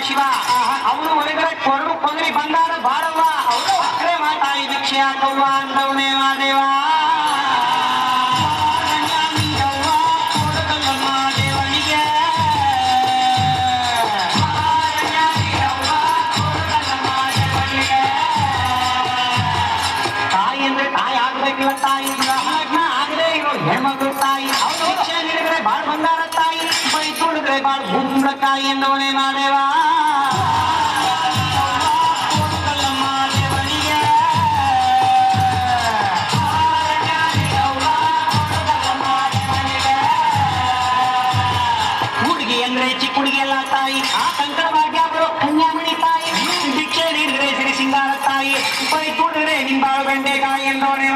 ಶಿವ ಅವನು ಹೊರಗಡೆ ಕೊರಡು ಕೊಂಗರಿ ಬಂಗಾರ ಬಾರವ್ವ ಅಕ್ರೆ ಮಾತಾಯಿ ಭಿಕ್ಷೆ ಹಾಕವ್ವ ಅಂದವನೇ ಮಾದೇವ ತಾಯಿ ಆಗದೆ ಇರೋ ಹೆಣ್ಮಕ್ಳು ತಾಯಿ ಅವ್ರು ಭಿಕ್ಷೆ ನೀಡಿದ್ರೆ ಬಾಳ್ ಬಂಗಾರ ತಾಯಿ ಬೈ ತುಳಿದ್ರೆ ಬಾಳ್ ಗುಂಬಳಕಾಯಿ ಎಂದವನೇ ಮಾದೇವ ಹುಡುಗಿ ಅಂದ್ರೆ ಚಿಕ್ಕ ಹುಡುಗಿ ಎಲ್ಲ ತಾಯಿ ಆ ಕಂಕಣವಾಗಿ ಬರೋ ಕನ್ಯಾಮಣಿ ತಾಯಿ ಭಿಕ್ಷೆ ನೀಡಿದ್ರೆ ಸಿರಿ ಸಿಂಗಾರ ತಾಯಿ ಬೈ ತುಳಿದ್ರೆ ನಿಂಬಾಳು ಬೆಂಡೆಕಾಯಿ ಎಂದವನೇ